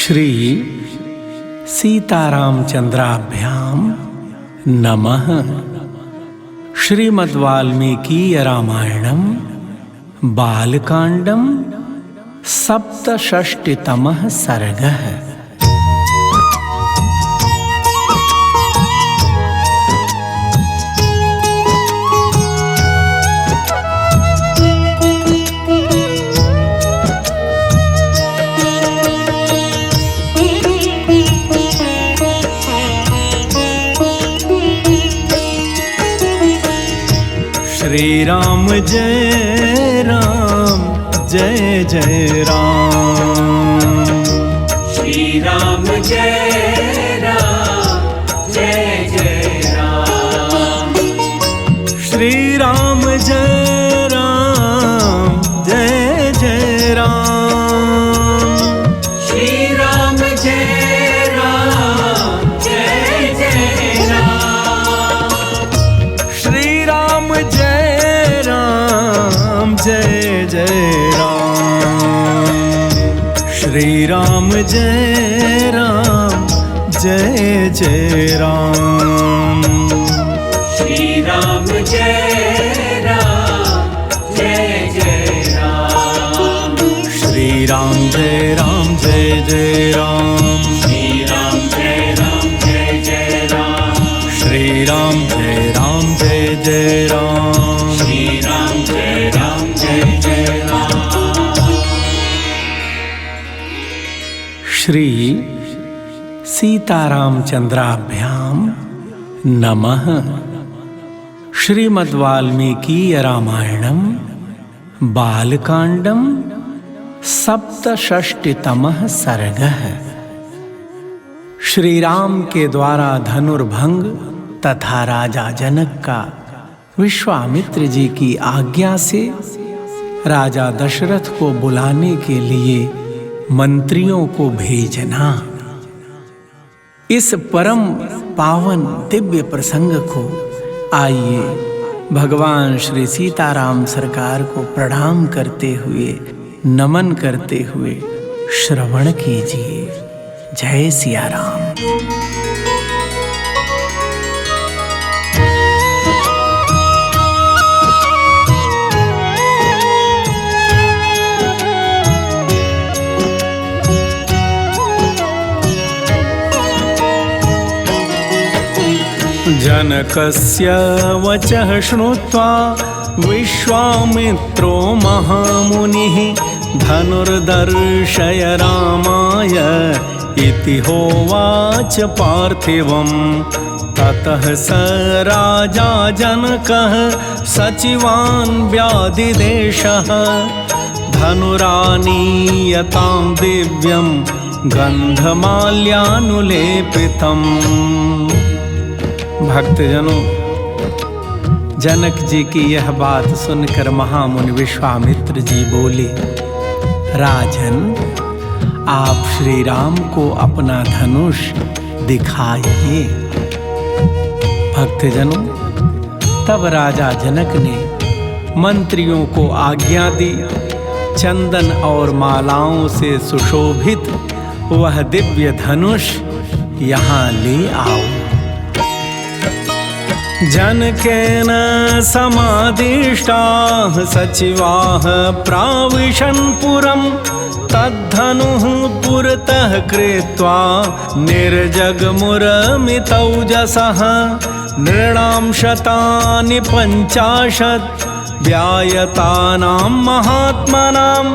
श्री सीतारामचंद्राभ्याम नमः। श्रीमद्वाल्मीकीय रामायणं बालकांडं सप्तषष्टितमः सर्गः। श्री राम जय राम जय जय राम। श्री राम जय राम जय जय राम। श्री राम जय राम जय जय राम। श्री राम जय राम जय जय राम। श्री राम जय राम जय जय राम। श्री राम जय राम जय जय राम। श्री राम जय राम जय जय राम। श्री राम जय राम जय जय राम। श्री राम जय राम जय जय राम। श्री राम जय राम जय जय राम। श्री राम जय राम जय जय राम। श्री सीतारामचंद्राभ्याम नमः। श्रीमद्वाल्मीकीय रामायणं बालकांडं सप्तषष्टितमः सर्गः। श्री राम के द्वारा धनुर्भंग तथा राजा जनक का विश्वामित्र जी की आज्ञा से राजा दशरथ को बुलाने के लिए मंत्रियों को भेजना। इस परम पावन दिव्य प्रसंग को आइए भगवान श्री सीताराम सरकार को प्रणाम करते हुए, नमन करते हुए श्रवण कीजिए। जय सिया राम। जनकस्य वचः श्रुत्वा विश्वामित्रो महामुनिः धनुर्दर्शय रामाय इति होवाच पार्थिवम्। ततः स राजा जनकः सचिवान् व्याधिदेशः धनुरानीयतां दिव्यं गन्धमाल्यानुलेपितम्। भक्तजनों, जनक जी की यह बात सुनकर महामुनि विश्वामित्र जी बोले, राजन, आप श्री राम को अपना धनुष दिखाइए। भक्तजनों, तब राजा जनक ने मंत्रियों को आज्ञा दी, चंदन और मालाओं से सुशोभित वह दिव्य धनुष यहाँ ले आओ। जनकेन समादिष्टाः सचिवाः प्राविशन् पुरं तद्धनुः पुरतः कृत्वा निर्जगमुरमितौजसः नृणां शतानि 50 व्यायतानां महात्मनां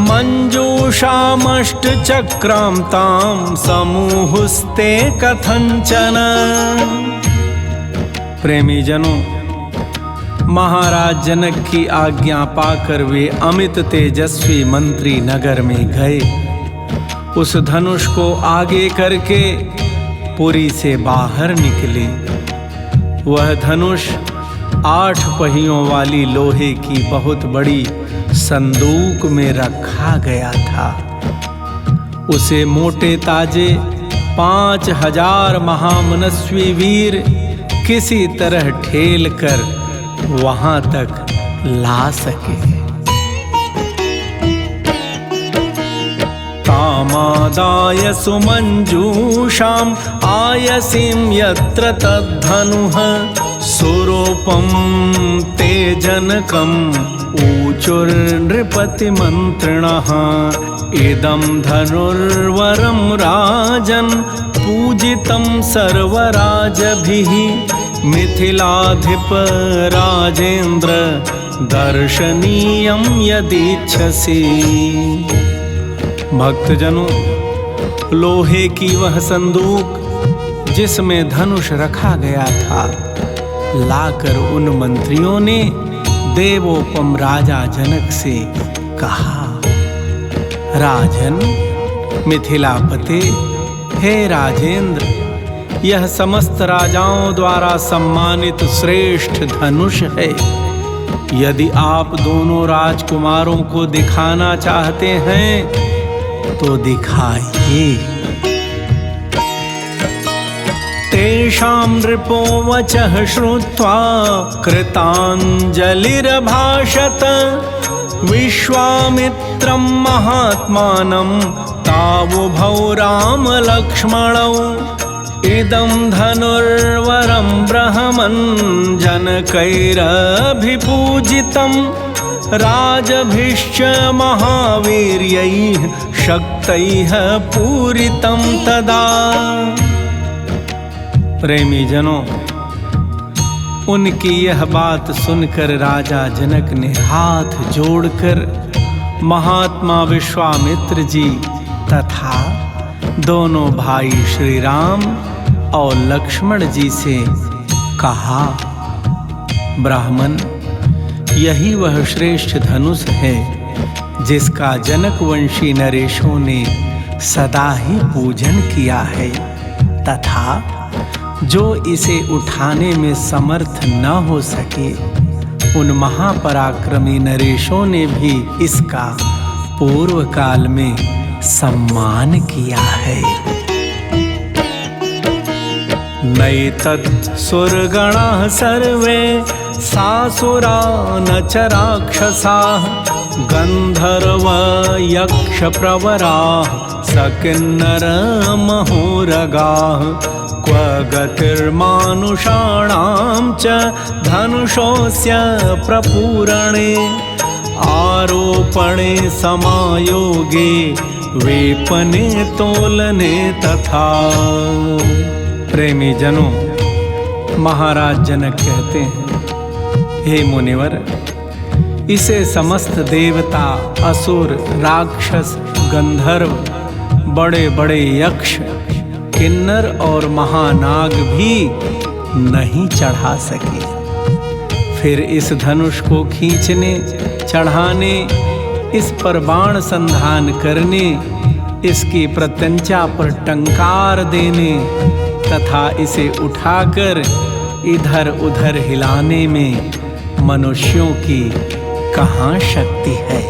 मञ्जूषामष्टचक्रां तां समूहुस्ते कथञ्चन। प्रेमी जनों, महाराज जनक की आज्ञा पाकर वे अमित तेजस्वी मंत्री नगर में गए। उस धनुष को आगे करके पुरी से बाहर निकले। वह धनुष 8 पहियों वाली लोहे की बहुत बड़ी संदूक में रखा गया था। उसे मोटे ताजे 5000 महामनस्वी वीर किसी तरह ठेल कर वहां तक ला सके। ताम कामादाय सुमञ्जूषाम् आयसीं यत्र तद्धनुः सुरूपं ते जनकम् ऊचुर्नृपतिमन्त्रिणः इदं धनुर्वरं राजन् पूजितं सर्वराजभिः मिथिलाधिप राजेन्द्र दर्शनीयं यदीच्छसि। भक्तजनों, लोहे की वह संदूक जिसमें धनुष रखा गया था लाकर उन मंत्रियों ने देवोपम राजा जनक से कहा, राजन, मिथिलापते, हे राजेंद्र, यह समस्त राजाओं द्वारा सम्मानित श्रेष्ठ धनुष है। यदि आप दोनों राजकुमारों को दिखाना चाहते हैं तो दिखाइए। तेषां नृपो वचः श्रुत्वा कृताञ्जलिरभाषत विश्वामित्रं महात्मानं तावुभौ रामलक्ष्मणौ इदं धनुर्वरं ब्रह्मन् जनकैरभिपूजितं राजभिश्च महावीर्यैः शक्तैः पूरितं तदा। प्रेमी जनों, उनकी यह बात सुनकर राजा जनक ने हाथ जोड़कर महात्मा विश्वामित्र जी तथा दोनों भाई श्री राम और लक्ष्मण जी से कहा, ब्राह्मण, यही वह श्रेष्ठ धनुष है जिसका जनकवंशी नरेशों ने सदा ही पूजन किया है तथा जो इसे उठाने में समर्थ न हो सके उन महापराक्रमी नरेशों ने भी इसका पूर्व काल में सम्मान किया है। नैतत् सुरगणाः सर्वे सासुरा न च राक्षसाः गन्धर्व यक्ष प्रवराः सकिन्नर महोरगाः क्व गतिर्मानुषाणां च धनुषोऽस्य प्रपूरणे आरोपणे समायोगे वेपने तोलने तथा। प्रेमी जनों, महाराज जनक कहते हैं, हे मुनिवर, इसे समस्त देवता, असुर, राक्षस, गंधर्व, बड़े बड़े यक्ष, किन्नर और महानाग भी नहीं चढ़ा सके। फिर इस धनुष को खींचने, चढ़ाने, इस पर बाण संधान करने, इसकी प्रत्यंचा पर टंकार देने तथा इसे उठाकर इधर उधर हिलाने में मनुष्यों की कहाँ शक्ति है।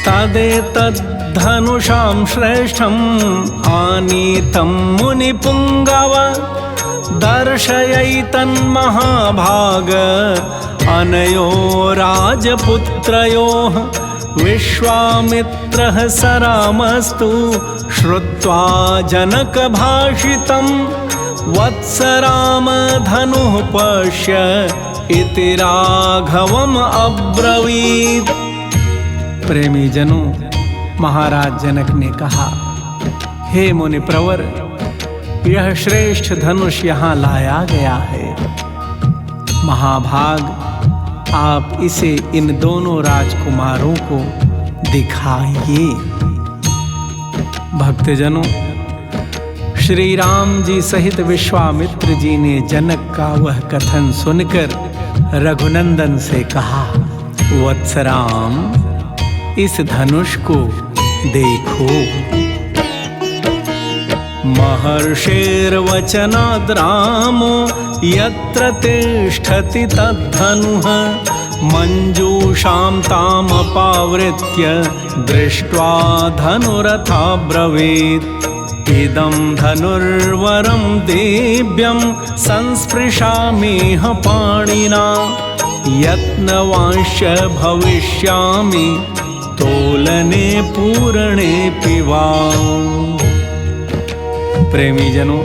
तदेतद्धनुषां श्रेष्ठम् आनीतं मुनिपुङ्गव दर्शयैतन्महाभाग अनयो राजपुत्रयोः विश्वामित्रः स रामस्तु श्रुत्वा जनकभाषितं वत्स राम धनुः पश्य इति राघवम् अब्रवीत्। प्रेमी जनों, महाराज जनक ने कहा, हे मुनि प्रवर, यह श्रेष्ठ धनुष यहाँ लाया गया है। महाभाग, आप इसे इन दोनों राजकुमारों को दिखाइए। भक्तजनों, श्री राम जी सहित विश्वामित्र जी ने जनक का वह कथन सुनकर रघुनंदन से कहा, वत्सराम, इस धनुष को देखो। महर्षेर्वचनाद् रामो यत्र तिष्ठति तद्धनुः मंजूषां तामपावृत्य दृष्ट्वा धनुरथाब्रवीत् इदं धनुर्वरं दिव्यं संस्पृशामिह पाणिना यत्नवांश भविष्यामि तोलने पूरणे पिवा। प्रेमी जनों,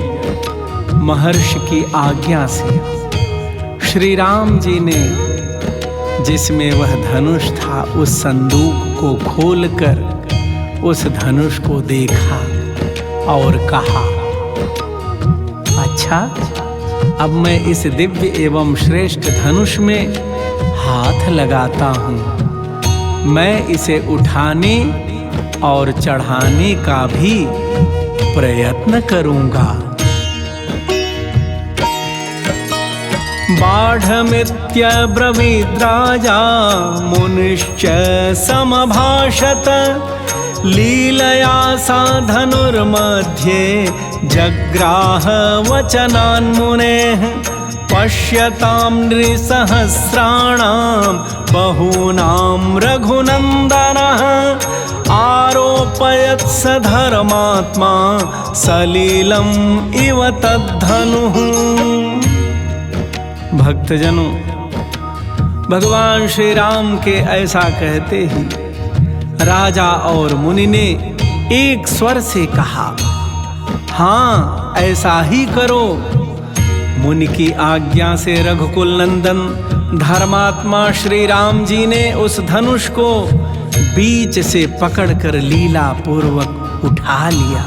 महर्षि की आज्ञा से श्री राम जी ने जिसमें वह धनुष था उस संदूक को खोलकर उस धनुष को देखा और कहा, अच्छा, अब मैं इस दिव्य एवं श्रेष्ठ धनुष में हाथ लगाता हूँ। मैं इसे उठाने और चढ़ाने का भी प्रयत्न करूँगा। बाढ़मित्यब्रवीद् राजा मुनिश्च समभाषत। लीलया सा धनुर्मध्ये जग्राह वचनान् मुनेः। पश्यतां नृसहस्राणां बहूनां रघुनन्दनः। आरोपयत् स धर्मात्मा सलीलम् इव तद्धनुः। भक्तजनों, भगवान श्री राम के ऐसा कहते ही राजा और मुनि ने एक स्वर से कहा, हाँ, ऐसा ही करो। मुनि की आज्ञा से रघुकुल नंदन धर्मात्मा श्री राम जी ने उस धनुष को बीच से पकड़कर लीला पूर्वक उठा लिया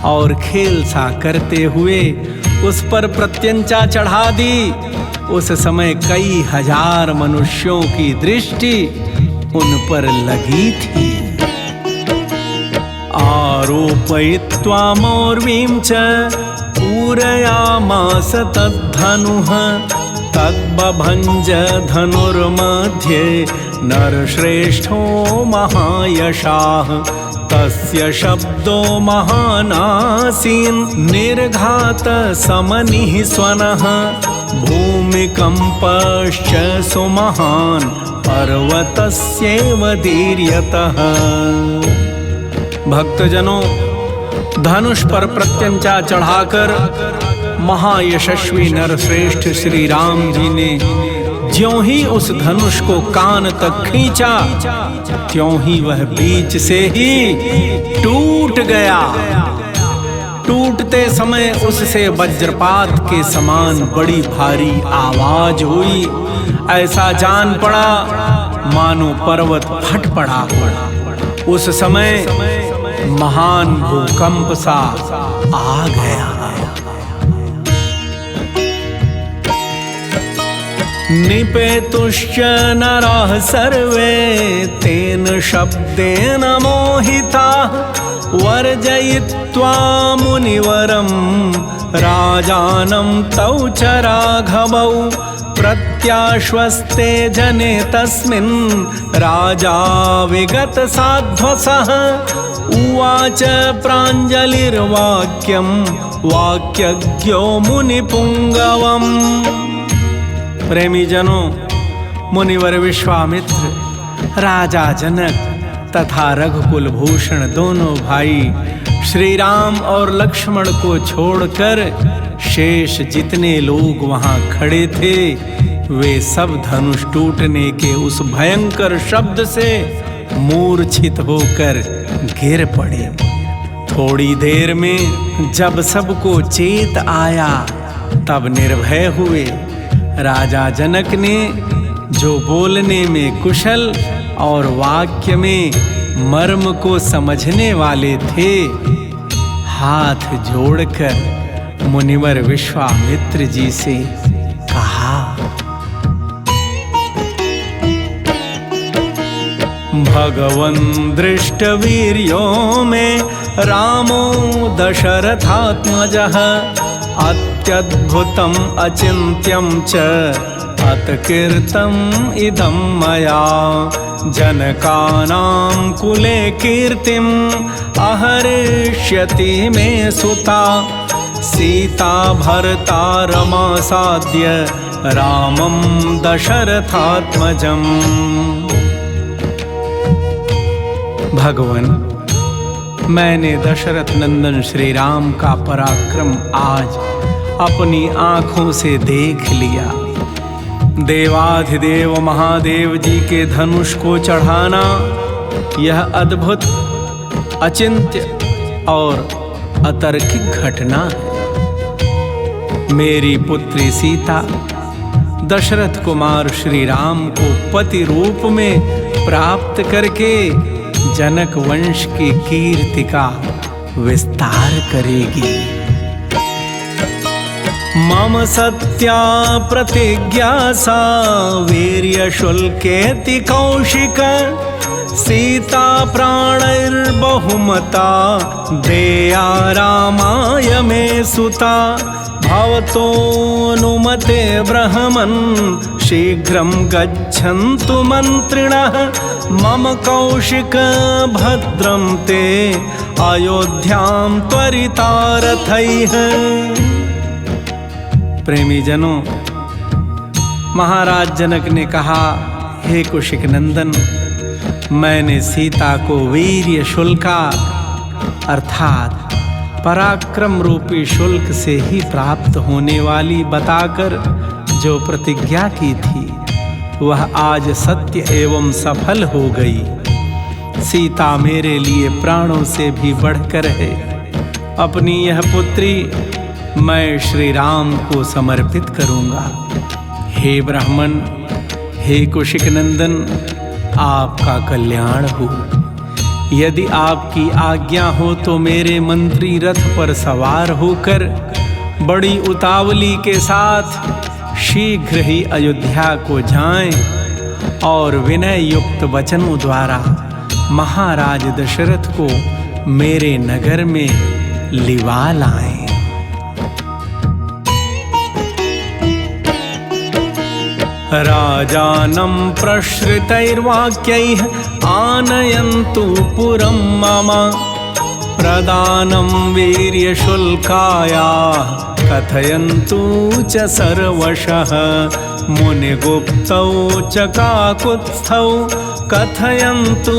और खेल सा करते हुए उस पर प्रत्यंचा चढ़ा दी। उस समय कई हजार मनुष्यों की दृष्टि उन पर लगी थी। आरोपयित्वा मौर्वीं च पूरयामास तद्धनुः। तद्बभञ्ज धनुर्मध्ये नरश्रेष्ठो महायशाः। तस्य शब्दो महानासीन् निर्घात समनिः स्वनः। भूमिकम्पश्च सुमहान् पर्वतस्यैव दीर्यतः। भक्तजनों, धनुष पर प्रत्यंचा चढ़ाकर महायशस्वी नरश्रेष्ठ श्री राम जी ने ज्यों ही उस धनुष को कान तक खींचा, त्यों ही वह बीच से ही टूट गया। टूटते समय उससे वज्रपात के समान बड़ी भारी आवाज हुई। ऐसा जान पड़ा मानो पर्वत फट पड़ा हो। उस समय महान भूकंप सा आ गया। निपेतुश्च नराः सर्वे तेन शब्देन मोहिताः। वर्जयित्वा मुनिवरं राजानं तौ च राघवौ। प्रत्याश्वस्ते जने तस्मिन् राजा विगत साध्वसः। उवाच प्राञ्जलिर्वाक्यं वाक्यज्ञो मुनिपुङ्गवम्। प्रेमी जनों, मुनिवर विश्वामित्र, राजा जनक तथा रघुकुल भूषण दोनों भाई श्री राम और लक्ष्मण को छोड़कर शेष जितने लोग वहां खड़े थे वे सब धनुष टूटने के उस भयंकर शब्द से मूर्छित होकर गिर पड़े। थोड़ी देर में जब सबको चेत आया तब निर्भय हुए। राजा जनक ने जो बोलने में कुशल और वाक्य में मर्म को समझने वाले थे, हाथ जोड़कर मुनिवर विश्वामित्र जी से कहा, भगवन् दृष्टवीर्यो मे रामो दशरथात्मजः। अत्यद्भुतम् अचिन्त्यं च अतकीर्तम् इदं मया। जनकानां कुले कीर्तिम् अहरिष्यति मे सुता। सीता भर्ता रमा साद्य रामं दशरथात्मजम्। भगवान, मैंने दशरथ नंदन श्री राम का पराक्रम आज अपनी आंखों से देख लिया। देवाधिदेव महादेव जी के धनुष को चढ़ाना यह अद्भुत, अचिंत्य और अतर्किक घटना है। मेरी पुत्री सीता दशरथ कुमार श्री राम को पति रूप में प्राप्त करके जनक वंश की कीर्ति का विस्तार करेगी। मम सत्या प्रतिज्ञा सा वीर्य शुल्केति कौशिक सीता प्राणैर्बहुमता देया रामाय मे सुता भवतोऽनुमते ब्रह्मन् शीघ्रं गच्छन्तु मन्त्रिणः मम कौशिक भद्रं ते अयोध्यां त्वरिता रथैः। प्रेमी जनों, महाराज जनक ने कहा, हे कौशिक नंदन, मैंने सीता को वीर्य शुल्का अर्थात पराक्रम रूपी शुल्क से ही प्राप्त होने वाली बताकर जो प्रतिज्ञा की थी वह आज सत्य एवं सफल हो गई। सीता मेरे लिए प्राणों से भी बढ़कर है। अपनी यह पुत्री मैं श्री राम को समर्पित करूंगा। हे ब्राह्मण, हे कौशिक नंदन, आपका कल्याण हो। यदि आपकी आज्ञा हो तो मेरे मंत्री रथ पर सवार होकर बड़ी उतावली के साथ शीघ्र ही अयोध्या को जाएं और विनय युक्त वचनों द्वारा महाराज दशरथ को मेरे नगर में लिवा लाएं। राजानं प्रश्रितैर्वाक्यैः आनयन्तु पुरं मम प्रदानं वीर्यशुल्कायाः कथयन्तु च सर्वशः मुनिगुप्तौ च काकुत्स्थौ कथयन्तु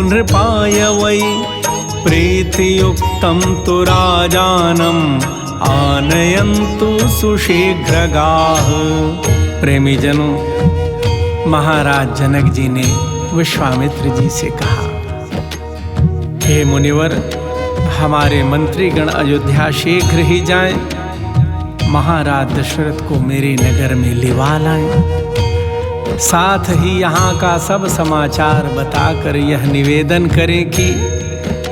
नृपाय वै प्रीतियुक्तं तु राजानम् आनयन्तु सुशीघ्रगाः। प्रेमी जनों, महाराज जनक जी ने विश्वामित्र जी से कहा, हे मुनिवर, हमारे मंत्रीगण अयोध्या शीघ्र ही जाएं, महाराज दशरथ को मेरे नगर में लिवा लाएं। साथ ही यहाँ का सब समाचार बताकर यह निवेदन करें कि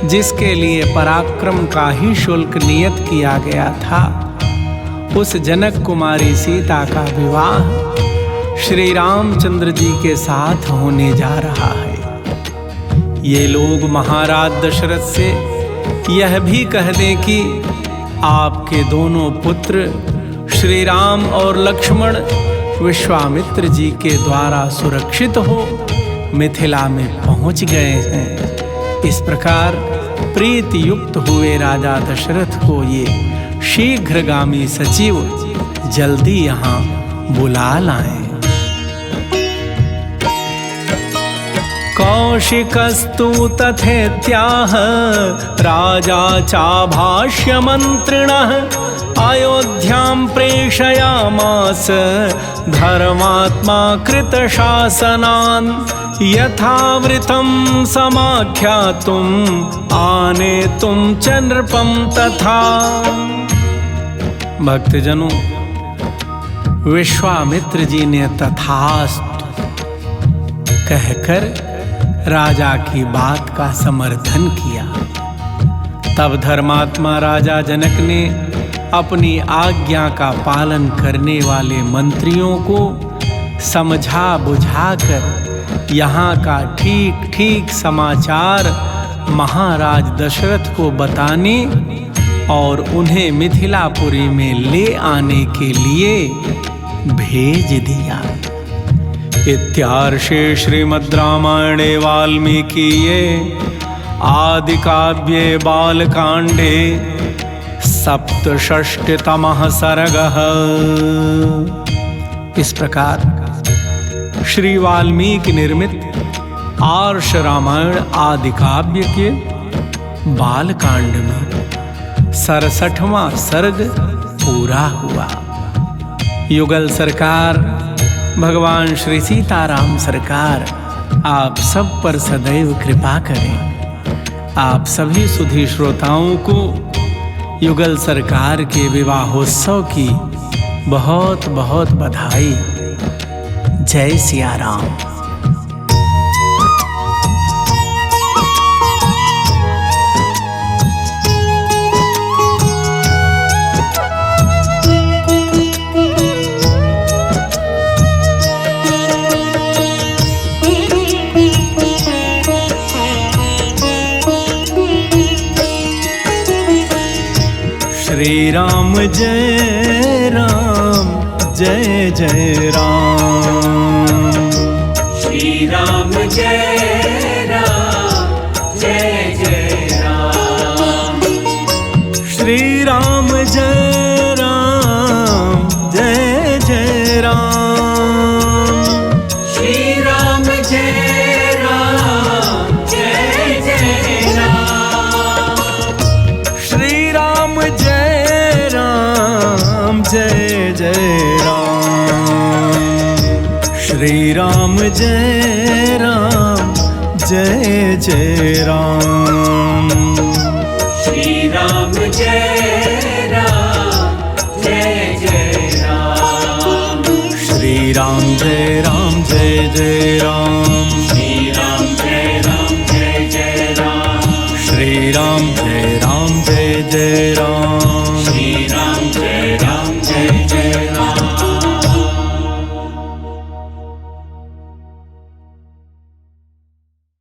जिसके लिए पराक्रम का ही शुल्क नियत किया गया था, उस जनक कुमारी सीता का विवाह श्री रामचंद्र जी के साथ होने जा रहा है। ये लोग महाराज दशरथ से यह भी कह दें कि आपके दोनों पुत्र श्री राम और लक्ष्मण विश्वामित्र जी के द्वारा सुरक्षित हो मिथिला में पहुंच गए हैं। इस प्रकार प्रीति युक्त हुए राजा दशरथ को ये शीघ्रगामी सचिव जल्दी यहाँ बुला लाएं। कौशिकस्तु तथेत्याह राजा चाभाष्य मंत्रिणः अयोध्यां प्रेषयामास धर्मात्मा कृतशासनान् यथावृतं समाख्यातुम् आनेतुं च नृपं तथा। भक्तजनों, विश्वामित्र जी ने तथास्तु कहकर राजा की बात का समर्थन किया। तब धर्मात्मा राजा जनक ने अपनी आज्ञा का पालन करने वाले मंत्रियों को समझा बुझाकर यहाँ का ठीक ठीक समाचार महाराज दशरथ को बताने और उन्हें मिथिलापुरी में ले आने के लिए भेज दिया। इत्यार्षे श्रीमद् रामायणे वाल्मीकिये आदि काव्ये बालकांडे सप्तषष्टितमः सर्गः। इस प्रकार श्री वाल्मीकि निर्मित आर्ष रामायण आदि काव्य के बालकांड में 67वां सर्ग पूरा हुआ। युगल सरकार भगवान श्री सीताराम सरकार आप सब पर सदैव कृपा करें। आप सभी सुधी श्रोताओं को युगल सरकार के विवाहोत्सव की बहुत बहुत बधाई। जय सिया राम। श्री राम जय राम जय जय राम। श्री राम जय राम जय जय राम। श्री राम जय राम जय जय राम। श्री राम जय राम जय जय राम। श्री राम जय राम जय जय राम। श्री राम जय राम जय जय राम। श्री राम जय राम जय जय राम। श्री राम जय राम जय जय राम। श्री राम जय राम जय जय राम। श्री राम जय राम जय जय राम।